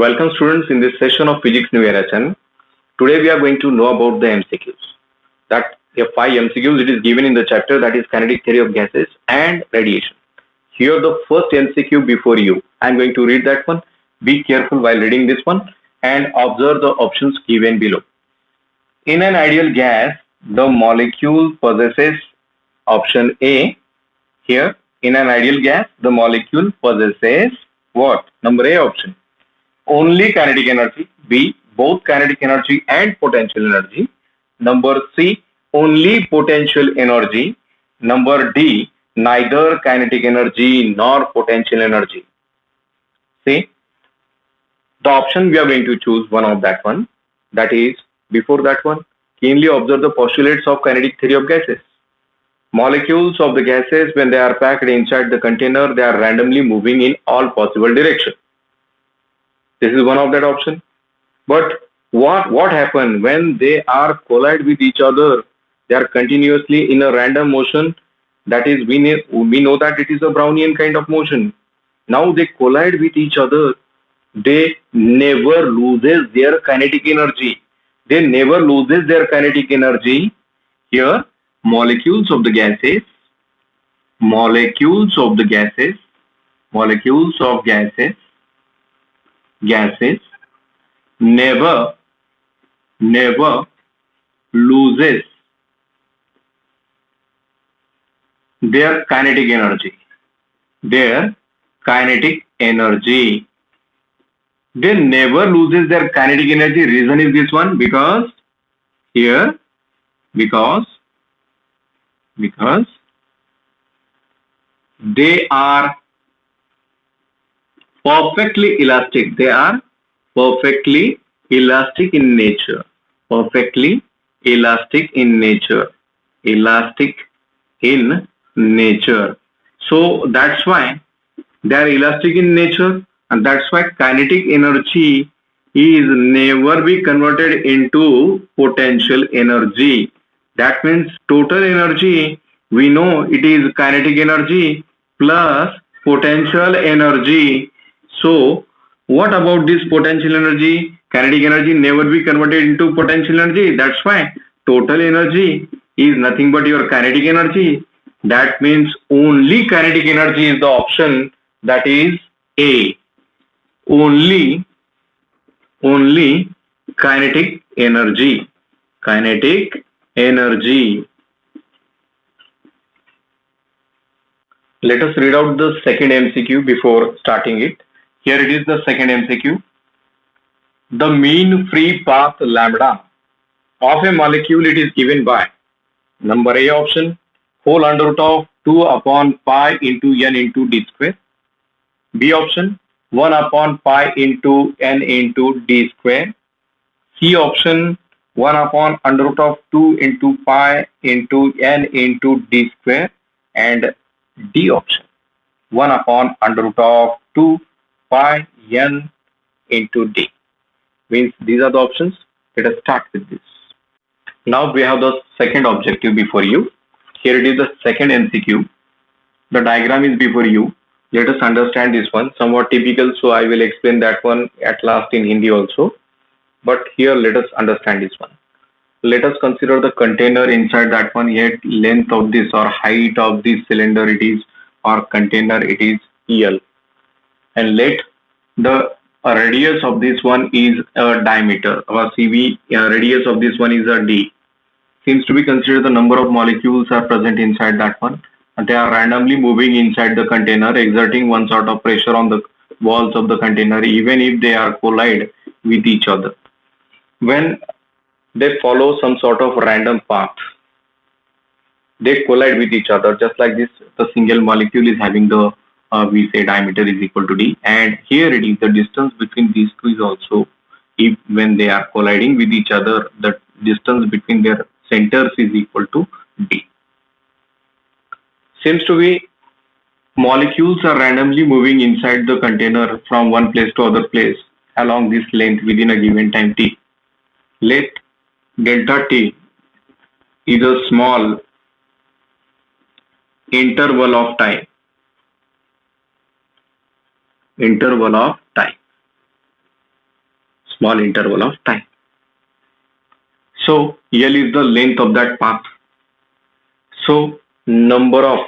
Welcome students in this session of Physics New Generation. Today we are going to know about the MCQs. That there are 5 MCQs. It is given in the chapter that is kinetic theory of gases and radiation. Here the first MCQ before you. I am going to read that one. Be careful while reading this one and observe the options given below. In an ideal gas, the molecule possesses option A. Here in an ideal gas, the molecule possesses what? Number A option. Only kinetic energy. B. Both kinetic energy and potential energy. Number C. Only potential energy. Number D. Neither kinetic energy nor potential energy. See, the option we are going to choose one of that one. That is, before that one, keenly observe the postulates of kinetic theory of gases. Molecules of the gases, when they are packed inside the container, they are randomly moving in all possible directions. This is one of that option. But what happens when they are collide with each other? They are continuously in a random motion. That is, we know that it is a Brownian kind of motion. Now they collide with each other. They never loses their kinetic energy. They never loses their kinetic energy. Here, molecules of the gases never loses their kinetic energy. They never loses their kinetic energy. Reason is this one, because they are perfectly elastic. They are perfectly elastic in nature. So that's why they are elastic in nature, and that's why kinetic energy is never be converted into potential energy. That means total energy, we know it is kinetic energy plus potential energy. So what about this potential energy? Kinetic energy never be converted into potential energy. That's why total energy is nothing but your kinetic energy. That means only kinetic energy is the option. That is A. Only kinetic energy. Let us read out the second MCQ before starting it. Here it is, the second MCQ. The mean free path lambda of a molecule, it is given by number A option, whole under root of 2 upon pi into n into d square. B option, 1 upon pi into n into d square. C option, 1 upon under root of 2 into pi into n into d square. And D option, 1 upon under root of 2 pi n into d. Means these are the options. Let us start with this. Now we have the second objective before you. Here it is, the second MCQ. The diagram is before you. Let us understand this one. Somewhat typical, so I will explain that one at last in Hindi also. But here let us understand this one. Let us consider the container inside that one. Yet length of this or height of this cylinder it is, or container it is EL. And let the radius of this one is a diameter, or CV radius of this one is a D. Seems to be considered the number of molecules are present inside that one. And they are randomly moving inside the container, exerting one sort of pressure on the walls of the container, even if they are collide with each other. When they follow some sort of random path, they collide with each other, just like this. The single molecule is having the we say diameter is equal to D, and here it is the distance between these two is also, if when they are colliding with each other, the distance between their centers is equal to D. Seems to be molecules are randomly moving inside the container from one place to other place along this length within a given time t. Let delta t is a small interval of time. small interval of time. So L is the length of that path. So number of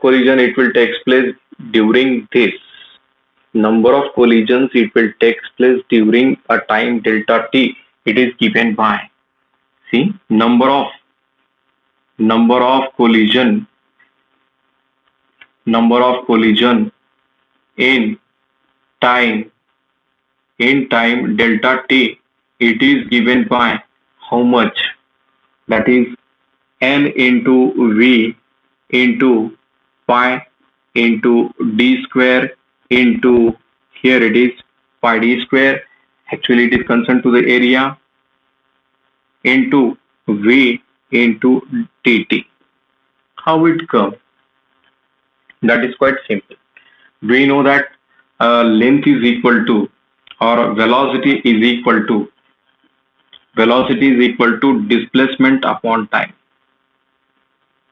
collision it will take place during this. Number of collisions it will take place during a time delta t. It is given by, see, number of collision in time delta t. It is given by how much? That is n into v into pi into d square into, here it is pi d square, actually it is concerned to the area, into v into dt. How it comes? That is quite simple. We know that length is equal to, or velocity is equal to displacement upon time.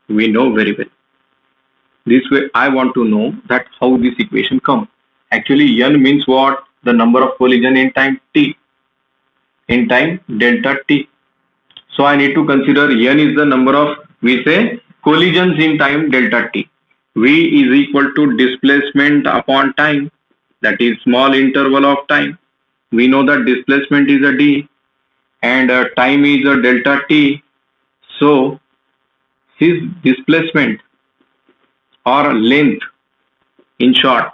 We know very well. This way I want to know that how this equation comes. Actually n means what? The number of collision in time t, in time delta t. So I need to consider n is the number of, we say, collisions in time delta t. V is equal to displacement upon time, that is small interval of time. We know that displacement is a d and time is a delta t. So his displacement or length, in short,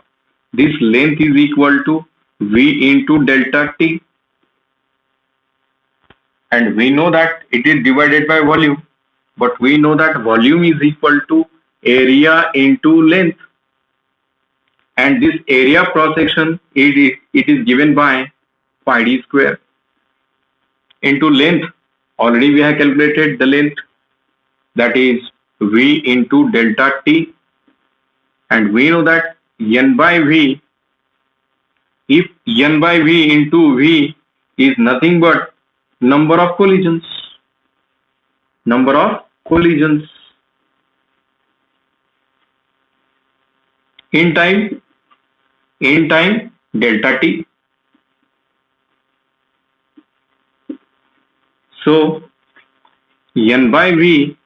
this length is equal to v into delta t, and we know that it is divided by volume, but we know that volume is equal to area into length, and this area cross section it is given by pi d square into length. Already we have calculated the length, that is v into delta t, and we know that n by v, if n by v into v is nothing but number of collisions in time delta t. So n by v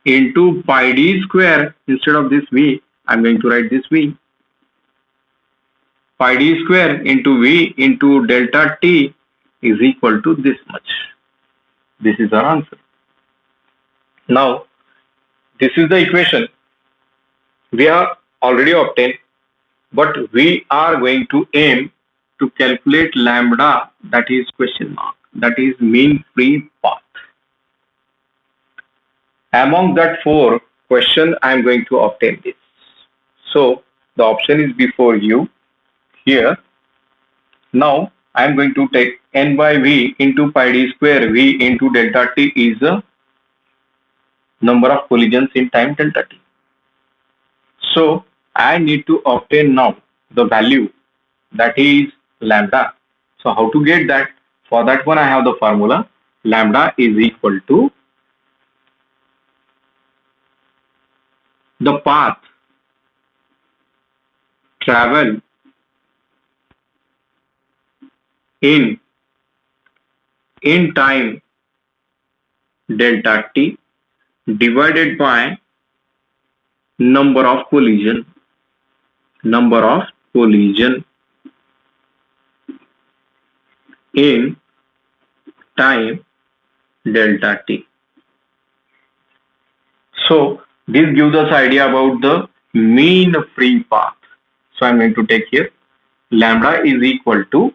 into pi d square, instead of this v I am going to write this v, pi d square into v into delta t is equal to this much. This is our answer. Now this is the equation we have already obtained, but we are going to aim to calculate lambda, that is question mark, that is mean free path. Among that 4 question I am going to obtain this. So the option is before you here. Now I am going to take n by v into pi d square, v into delta t is the number of collisions in time delta t. So I need to obtain now the value, that is lambda. So how to get that? For that one I have the formula, lambda is equal to the path travel in time delta t divided by number of collision in time delta t. So this gives us idea about the mean free path. So I am going to take here lambda is equal to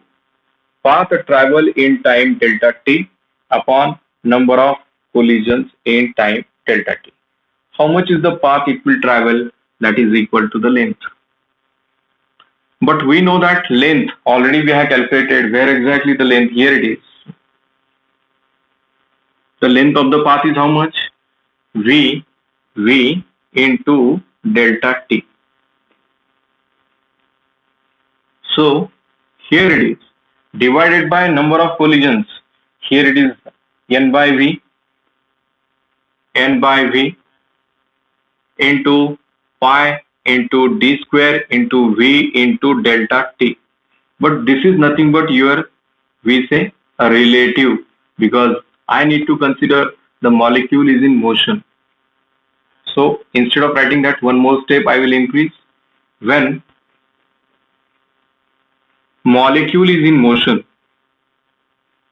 path travel in time delta t upon number of collisions in time delta t. How much is the path it will travel? That is equal to the length. But we know that length already we have calculated. Where exactly the length? Here it is. The length of the path is how much? V into delta t. So here it is divided by number of collisions. Here it is n by v into pi into d square into v into delta t. but this is nothing but your, we say, a relative, because I need to consider the molecule is in motion. So instead of writing that, one more step I will increase. When molecule is in motion,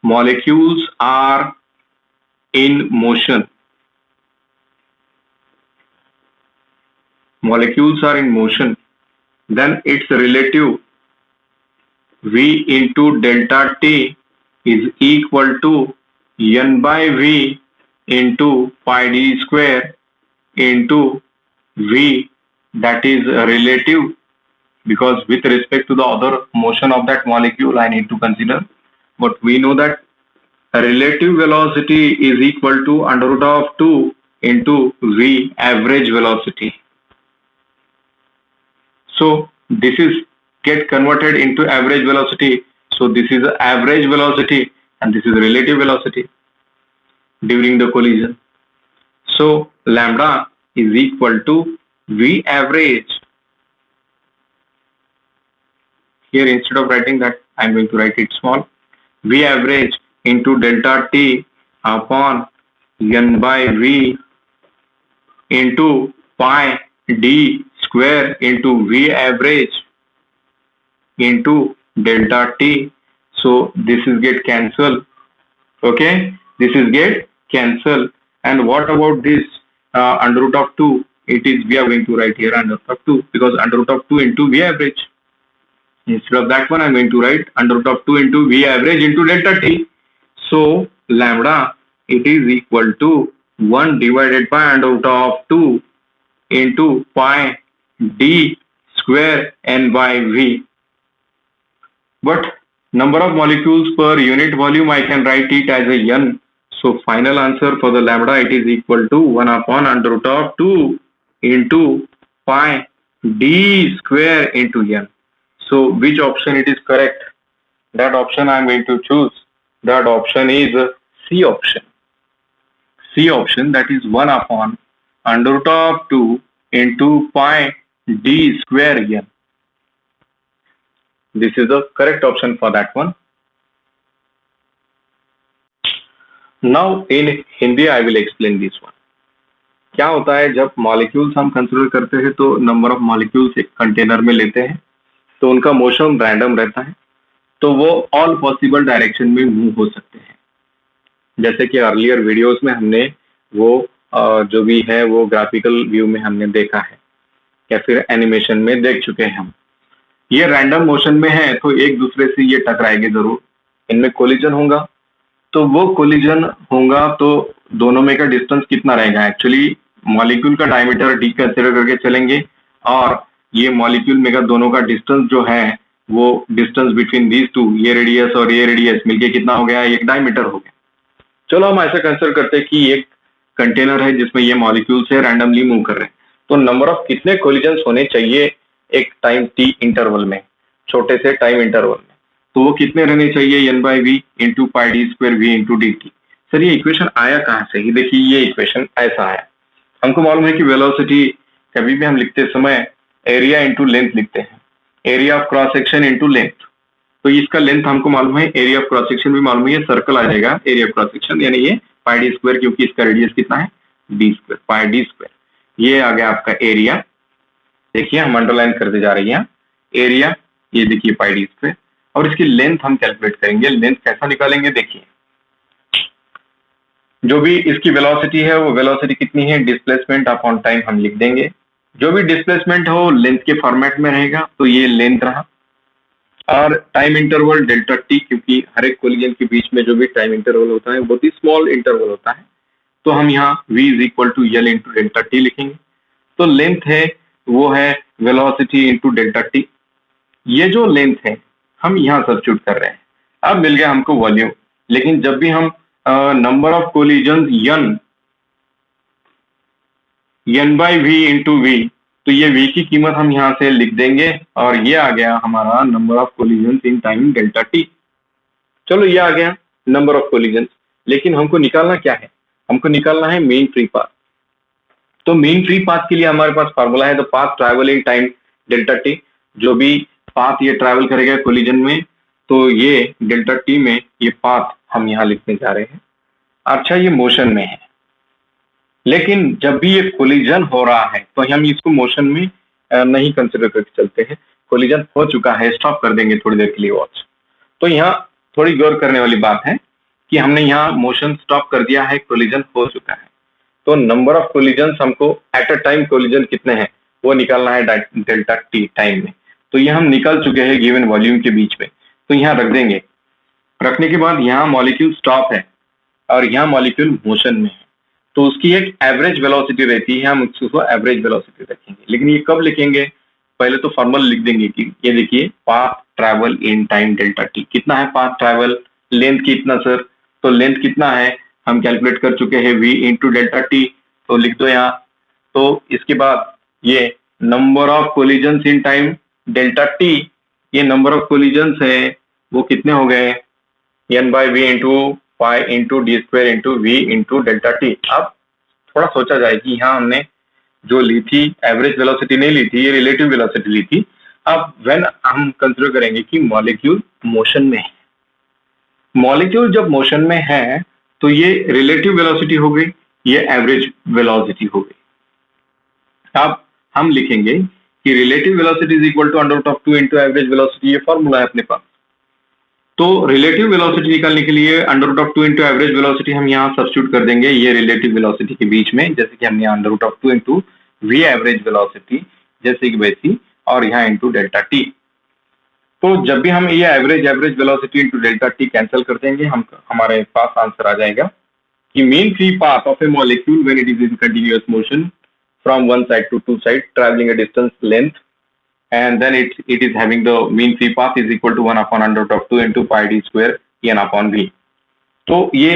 molecules are in motion. Molecules are in motion, then its relative V into delta T is equal to N by V into pi d square into V, that is relative, because with respect to the other motion of that molecule I need to consider. But we know that relative velocity is equal to under root of 2 into V average velocity. So this is get converted into average velocity. So this is average velocity and this is relative velocity during the collision. So lambda is equal to V average. Here instead of writing that, I am going to write it small. V average into delta T upon N by V into pi d square into V average into delta T. So this is get cancelled. Okay, this is get cancelled. And what about this under root of 2? It is, we are going to write here under root of 2, because under root of 2 into V average. Instead of that one, I am going to write under root of 2 into V average into delta T. So lambda, it is equal to 1 divided by under root of 2 into pi d square N by V. But number of molecules per unit volume, I can write it as a N. So final answer for the lambda, it is equal to 1 upon under root of 2 into pi d square into N. So which option it is correct? That option I am going to choose. That option is C option. C option, that is 1 upon under root of 2 into pi d square N. This is the correct option for that one. Now in Hindi I will explain this one. क्या होता है जब molecules हम consider करते हैं तो number of molecules एक container में लेते हैं तो उनका मोशन रैंडम रहता है, तो वो ऑल पॉसिबल डायरेक्शन में मूव हो सकते हैं. जैसे कि अर्लियर वीडियोस में हमने वो जो भी है वो ग्राफिकल व्यू में हमने देखा है या फिर एनिमेशन में देख चुके हैं हम. ये रैंडम मोशन में है तो एक दूसरे से ये टकराएंगे जरूर, इनमें कोलिजन होगा. तो वो कोलिजन होगा तो दोनों में का डिस्टेंस कितना रहेगा? एक्चुअली मॉलिक्यूल का डायमीटर डी कंसिडर करके चलेंगे और ये मॉलिक्यूल में का दोनों का डिस्टेंस जो है वो डिस्टेंस बिटवीन दीज टू, ये रेडियस और ये रेडियस मिलके कितना हो गया? एक डायमीटर हो गया. चलो हम ऐसा कंसिडर करते हैं कि एक कंटेनर है जिसमें ये मॉलिक्यूल से रैंडमली मूव कर रहे हैं, तो नंबर ऑफ कितने कोलिजन्स होने चाहिए एक टाइम टी इंटरवल में, छोटे से टाइम इंटरवल में, तो वो कितने रहने चाहिए? N by v into pi d square v into d t. Sir ये इक्वेशन आया कहाँ से? ये देखिए ये इक्वेशन ऐसा आया. हमको मालूम है कि वेलोसिटी कभी भी हम लिखते समय एरिया इंटू लेंथ लिखते हैं, area of cross section into length. तो इसका लेंथ हमको मालूम है, एरिया ऑफ क्रॉस सेक्शन भी मालूम है, ये सर्कल आ जाएगा एरिया ऑफ क्रॉस सेक्शन, यानी ये पाई डी स्क्वायर, क्योंकि इसका रेडियस कितना है? डी स्क्वायर, पाई डी स्क्वायर. ये आ गया आपका एरिया. देखिए हम अंडरलाइन करते जा रही हैं एरिया, ये देखिए पाई डी स्क्वायर. और इसकी लेंथ हम कैलकुलेट करेंगे. लेंथ कैसा निकालेंगे? देखिए जो भी इसकी वेलोसिटी है वो वेलोसिटी कितनी है? डिस्प्लेसमेंट अपॉन टाइम हम लिख देंगे. जो भी डिस्प्लेसमेंट हो लेंथ के फॉर्मेट में रहेगा, तो ये लेंथ रहा. और टाइम इंटरवल डेल्टा टी, क्योंकि हर एक कोलिजन के बीच में जो भी टाइम इंटरवल होता है बहुत ही स्मॉल इंटरवल होता है, तो हम यहाँ v is equal to l into delta t लिखेंगे. तो लेंथ है वो है वेलोसिटी इंटू डेल्टा टी. ये जो लेंथ है हम यहाँ सब्स्टिट्यूट कर रहे हैं. अब मिल गया हमको वॉल्यूम. लेकिन जब भी हम number of collision n by v into v, तो ये v की कीमत हम यहाँ से लिख देंगे और ये आ गया हमारा number of collision in time delta T. चलो ये आ गया नंबर ऑफ कोलिजन. लेकिन हमको निकालना क्या है? हमको निकालना है मीन फ्री पाथ. तो मीन फ्री पाथ के लिए हमारे पास फार्मूला है the path travel in time delta T. जो भी पाथ ये ट्रैवल करेगा कोलिजन में, तो ये डेल्टा टी में ये पाथ हम यहाँ लिखने जा रहे हैं। अच्छा, ये मोशन में है, लेकिन जब भी ये कोलिजन हो रहा है तो हम इसको मोशन में नहीं कंसिडर करके चलते हैं। कोलिजन हो चुका है, स्टॉप कर देंगे थोड़ी देर के लिए वॉच। तो यहाँ थोड़ी गौर करने वाली बात है कि हमने यहाँ मोशन स्टॉप कर दिया है, कोलिजन हो चुका है, तो नंबर ऑफ कोलिजन हमको एट अ टाइम कोलिजन कितने हैं वो निकालना है डेल्टा टी टाइम में। तो ये हम निकल चुके हैं गिवन वॉल्यूम के बीच में, तो यहाँ रख देंगे। रखने के बाद यहाँ मॉलिक्यूल स्टॉप है और यहाँ मॉलिक्यूल मोशन में है, तो उसकी एक एवरेज वेलोसिटी रहती है, हम उसको एवरेज वेलोसिटी रखेंगे। लेकिन ये कब लिखेंगे, पहले तो फॉर्मल लिख देंगे कि ये देखिए path travel in time delta T कितना है, पाथ ट्रैवल लेंथ कितना सर, तो लेंथ कितना है हम कैलकुलेट कर चुके हैं v इंटू डेल्टा टी, तो लिख दो यहाँ। तो इसके बाद ये number of collisions in time delta t, ये नंबर ऑफ कोलिजन्स है वो कितने हो गए, n by v into pi into d square into v into delta t. अब थोड़ा सोचा जाए कि यहाँ हमने जो ली थी एवरेज वेलोसिटी नहीं ली थी, ये रिलेटिव वेलोसिटी ली थी। अब व्हेन हम कंसिडर करेंगे कि मॉलिक्यूल मोशन में है, मॉलिक्यूल जब मोशन में है तो ये रिलेटिव वेलोसिटी हो गई, ये एवरेज वेलोसिटी हो गई। अब हम लिखेंगे कि relative velocity is equal to under root of 2 into average velocity, ये फॉर्मूला है अपने पास। तो रिलेटिव वेलोसिटी निकालने के लिए under root of 2 into average velocity हम यहाँ सब्स्टिट्यूट कर देंगे ये रिलेटिव वेलोसिटी के बीच में, जैसे कि हमने under root of 2 into v average velocity जैसे कि वैसी, और यहाँ इंटू डेल्टा टी। तो जब भी हम ये average velocity into delta t cancel कर देंगे, हमारे पास आंसर आ जाएगा कि mean free path of a molecule when it is in continuous motion from one side to to side travelling a distance length, and then it is having the mean free path is equal to 1 upon under root of 2 into pi d square n upon v। तो ये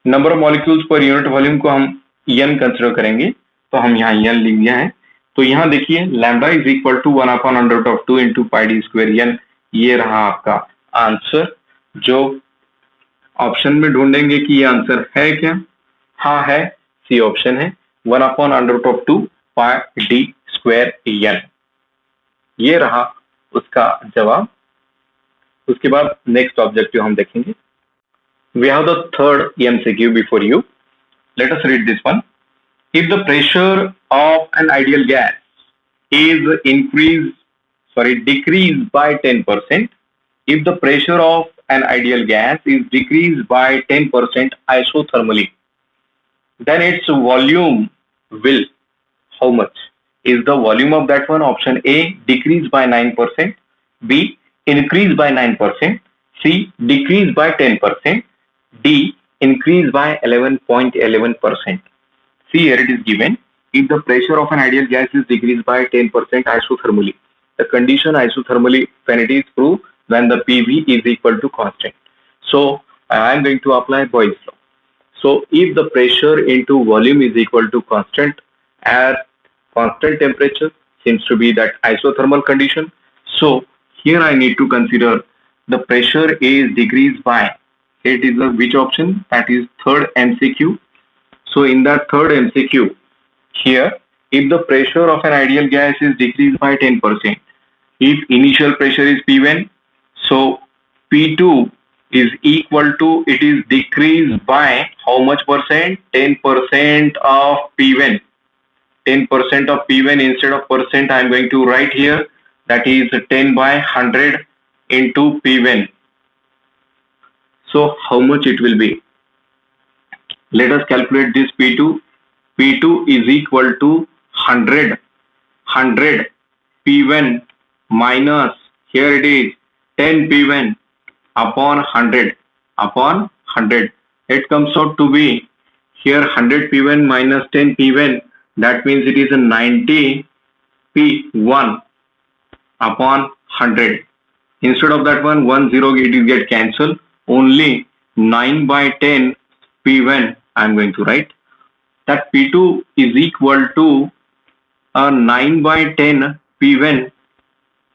number of molecules per unit volume को हम n consider करेंगे, तो हम यहाँ n लिख दिया है। तो यहाँ देखिए lambda is equal to 1 upon under root of 2 into pi d square n, ये रहा आपका आंसर जो ऑप्शन में ढूंढेंगे कि ये आंसर है क्या, हाँ है, सी ऑप्शन है 1 upon under root of 2 pi d square n, ये रहा उसका जवाब। उसके बाद नेक्स्ट ऑब्जेक्टिव हम देखेंगे। We have the third MCQ before you. Let us read this one. If the pressure of an ideal gas is decreased by 10%, if the pressure of an ideal gas is decreased by 10% isothermally, then its volume will, how much? Is the volume of that one? Option A, decrease by 9%, B, increase by 9%, C, decrease by 10%, D, increase by 11.11%. See, here it is given, if the pressure of an ideal gas is decreased by 10% isothermally. The condition isothermally when it is proved when the PV is equal to constant. So I am going to apply Boyle's law. So if the pressure into volume is equal to constant at constant temperature, seems to be that isothermal condition. So here I need to consider the pressure is decreased by, it is which option? That is third MCQ. So in that third MCQ, here if the pressure of an ideal gas is decreased by 10%, if initial pressure is P1, so P2 is equal to, it is decreased by how much percent? 10% of P1. 10% of P1 instead of percent I am going to write here, that is 10 by 100 into P1. So how much it will be? Let us calculate this P2. P2 is equal to 100 P1 minus, here it is 10 P1 upon 100 upon 100. It comes out to be here 100 P1 minus 10 P1, that means it is a 90 P1 upon 100. Instead of that one 0 it will get cancelled. Only 9 by 10 P1 I am going to write. That P2 is equal to 9 by 10 P1,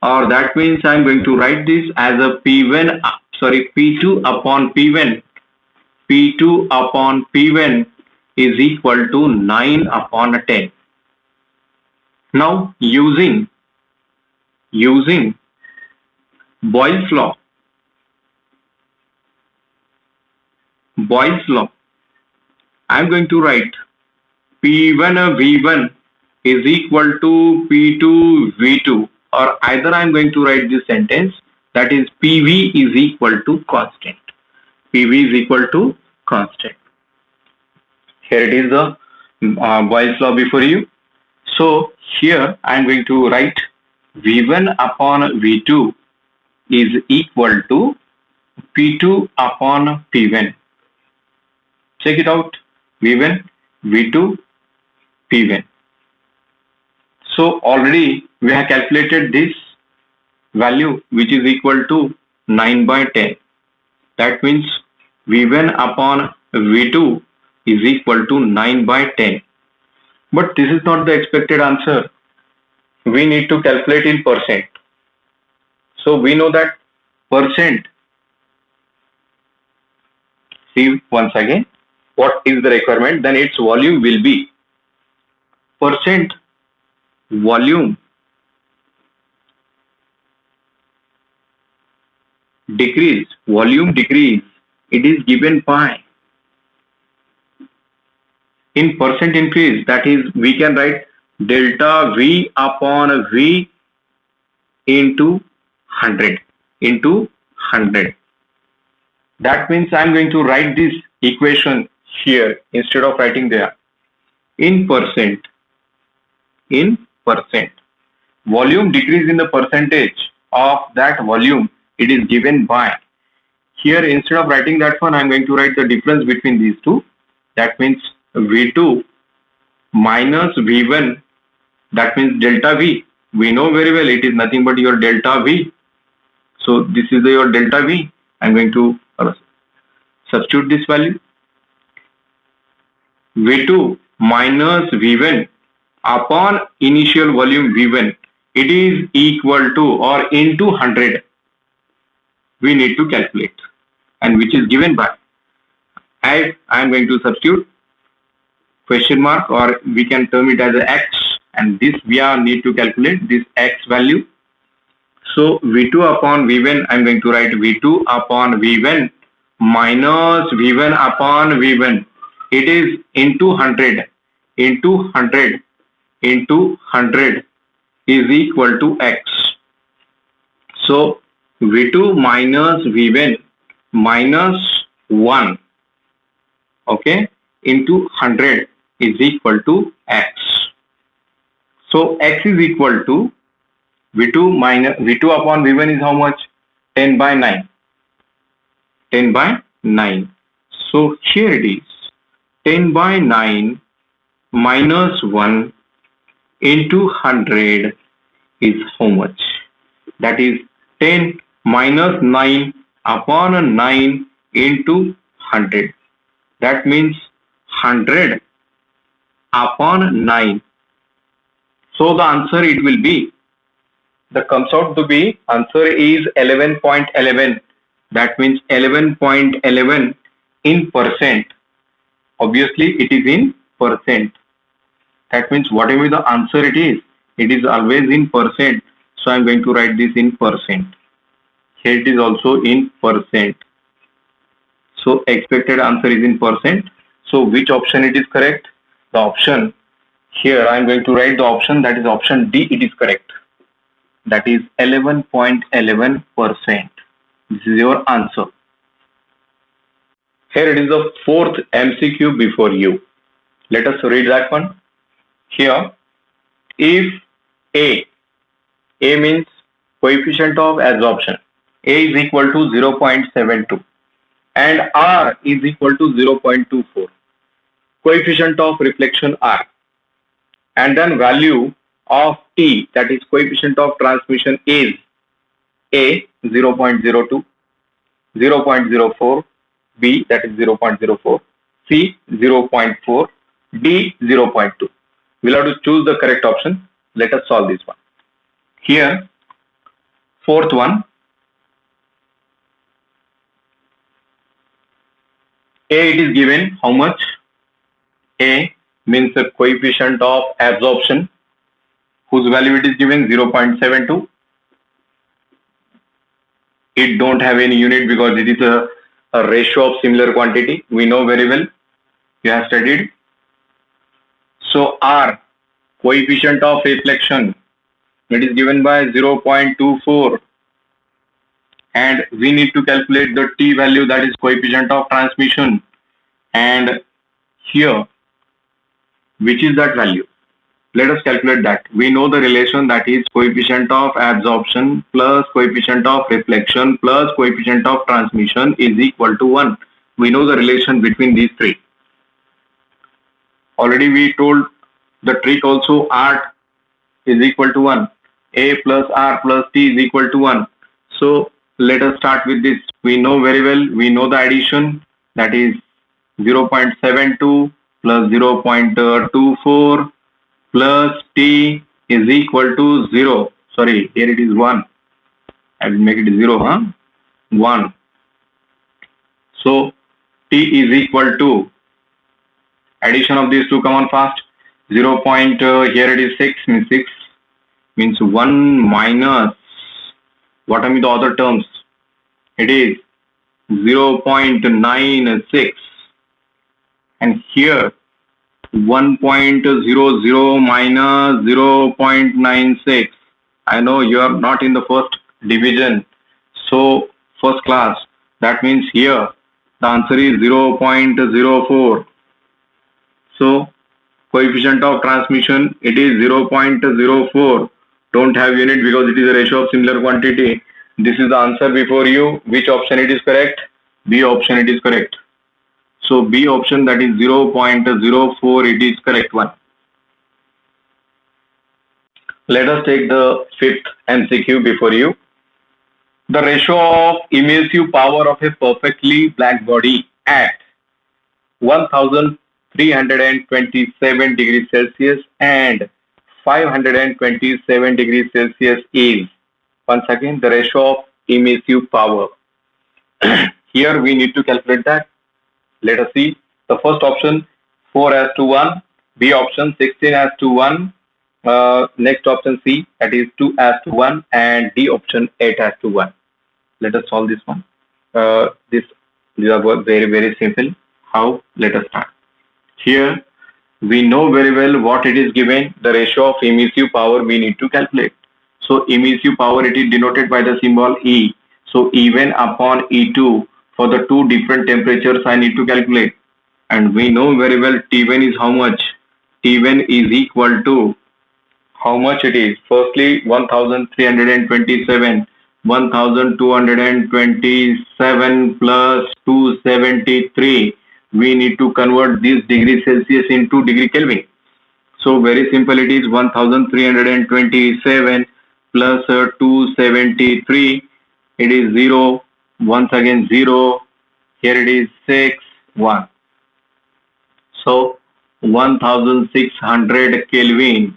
or that means I am going to write this as a P2 upon P1. P2 upon P1 is equal to 9 upon 10. Now using Boyle's law. Boyle's law. I'm going to write P1 V1 is equal to P2 V2, or either I'm going to write this sentence, that is PV is equal to constant. PV is equal to constant. Here it is the Boyle's law before you. So here I am going to write V1 upon V2 is equal to P2 upon P1. Check it out. V1, V2, P1. So already we have calculated this value, which is equal to 9 by 10. That means V1 upon V2 is equal to 9 by 10. But this is not the expected answer. We need to calculate in percent. So we know that percent. See once again, what is the requirement? Then its volume will be percent volume decrease. Volume decrease. It is given by in percent increase. That is, we can write delta V upon V into 100 into 100. That means I'm going to write this equation here instead of writing there. In percent, volume decrease in the percentage of that volume, it is given by. Here instead of writing that one, I'm going to write the difference between these two. That means V2 minus V1, that means delta V. We know very well it is nothing but your delta V. So this is your delta V. I'm going to substitute this value. V2 minus V1 upon initial volume V1, it is equal to or into 100. We need to calculate, and which is given by. I am going to substitute question mark, or we can term it as a X, and this we are need to calculate this X value. So V2 upon V1, I am going to write V2 upon V1 minus V1 upon V1. It is into 100 into 100 into 100 is equal to X. So V2 minus V1 minus 1, okay, into 100 is equal to X. So X is equal to V2 upon V1 is how much? 10 by 9. 10 by 9. So here it is 10 by 9 minus 1 into 100 is how much? That is 10 minus 9 upon 9 into 100. That means 100 upon 9. So the answer it will be, the comes out to be, answer is 11.11. That means 11.11 in percent. Obviously it is in percent. That means whatever the answer it is always in percent. So I am going to write this in percent. Here it is also in percent. So expected answer is in percent. So which option it is correct? The option here I am going to write the option, that is option D, it is correct. That is 11.11%. This is your answer. Here it is the fourth MCQ before you. Let us read that one. Here, if A means coefficient of absorption, A is equal to 0.72 and R is equal to 0.24. Coefficient of reflection R, and then value of T, that is coefficient of transmission, is A 0.02, 0.04, B, that is 0.04, C 0.4, D 0.2. We'll have to choose the correct option. Let us solve this one. Here, fourth one, A, it is given how much? A means the coefficient of absorption, whose value it is given 0.72. It don't have any unit because it is a ratio of similar quantity. We know very well. You have studied. So R, coefficient of reflection, it is given by 0.24, and we need to calculate the T value, that is coefficient of transmission. And here, which is that value? Let us calculate that. We know the relation, that is coefficient of absorption plus coefficient of reflection plus coefficient of transmission is equal to 1. We know the relation between these three. Already we told the trick also, R is equal to 1. A plus R plus T is equal to 1. So let us start with this. We know very well, we know the addition, that is 0.72 plus 0.24 plus T is equal to 0. Sorry, here it is 1. I will make it 0, 1. So T is equal to, addition of these two, come on fast, 0. Here it is 6, means 6 means 1 minus, what are the other terms? It is 0.96, and here 1.00 minus 0.96. I know you are not in the first division, so first class. That means here the answer is 0.04. So coefficient of transmission, it is 0.04. Don't have unit because it is a ratio of similar quantity. This is the answer before you. Which option it is correct? B option it is correct. So B option, that is 0.04, it is correct one. Let us take the fifth MCQ before you. The ratio of emissive power of a perfectly black body at 1327 degrees Celsius and 527 degrees Celsius is, once again, the ratio of emissive power. Here we need to calculate that. Let us see. The first option 4:1, B option 16:1, next option C, that is 2:1, and D option 8:1. Let us solve this one. These are very simple. How? Let us start. Here we know very well what it is given. The ratio of emissive power we need to calculate. So emissive power, it is denoted by the symbol E. So E1 upon E2, for the two different temperatures I need to calculate. And we know very well T1 is how much? T1 is equal to, how much it is? Firstly 1327, 1227 plus 273. We need to convert this degree Celsius into degree Kelvin. So very simple, it is 1327 plus 273. It is 0. Once again 0. Here it is 6, 1. So 1600 Kelvin.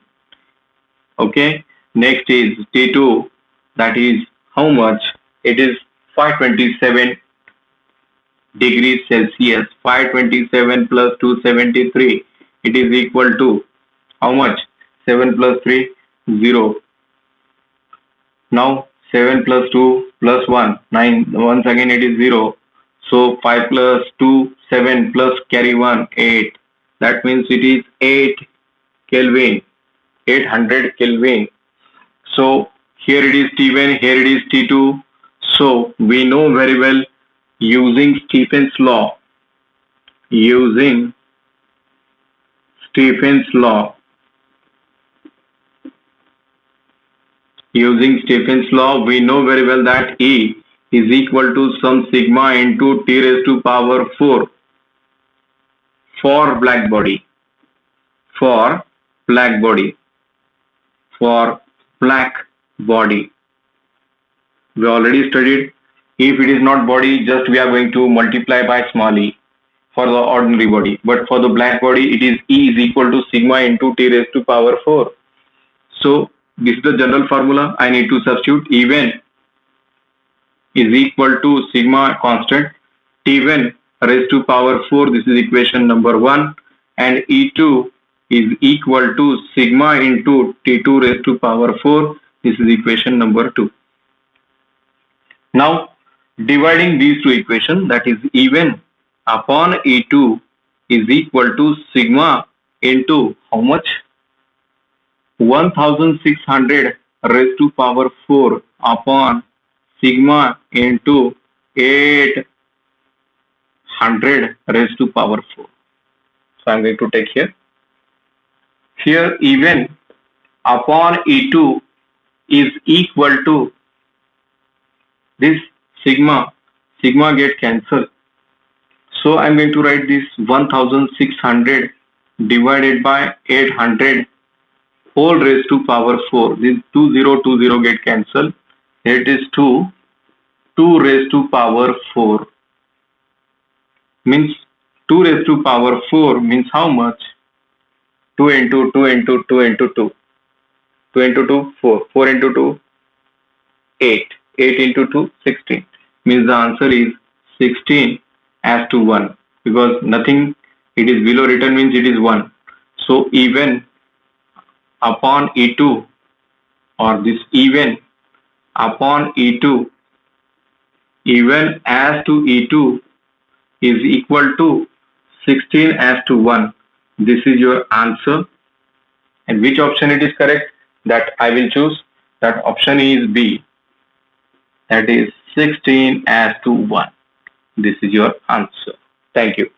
Okay. Next is T2. That is how much? It is 527 degrees Celsius. 527 plus 273. It is equal to how much? 7 plus 3, 0. Now 7 plus 2 plus 1, 9. Once again it is 0. So 5 plus 2, 7 plus carry 1, 8. That means it is 8 Kelvin, 800 Kelvin. So here it is T1, here it is T2. So we know very well, using Stephen's law, we know very well that E is equal to some sigma into T raised to power 4 for black body. For black body. We already studied, if it is not body, just we are going to multiply by small e for the ordinary body. But for the black body, it is E is equal to sigma into T raised to power 4. So this is the general formula. I need to substitute. E1 is equal to sigma constant, T1 raised to power 4. This is equation number 1. And E2 is equal to sigma into T2 raised to power 4. This is equation number 2. Now dividing these two equations, that is even upon E2 is equal to sigma into how much? 1600 raised to power 4 upon sigma into 800 raised to power 4. So I'm going to take here. Here even upon E2 is equal to this sigma. Sigma get cancelled. So I'm going to write this 1600 divided by 800 whole raised to power 4. This 2020 get cancelled. It is 2 raised to power 4. Means 2 raised to power 4 means how much? 2 into 2 into 2 into 2. 2 into 2, 4. 4 into 2, 8. 8 into 2, 16. Means the answer is 16 as to 1. Because nothing, it is below written means it is 1. So even upon E2 or this even upon E2, even as to E2 is equal to 16 as to 1. This is your answer. And which option it is correct? That I will choose. That option is B. That is 16 as to 1. This is your answer. Thank you.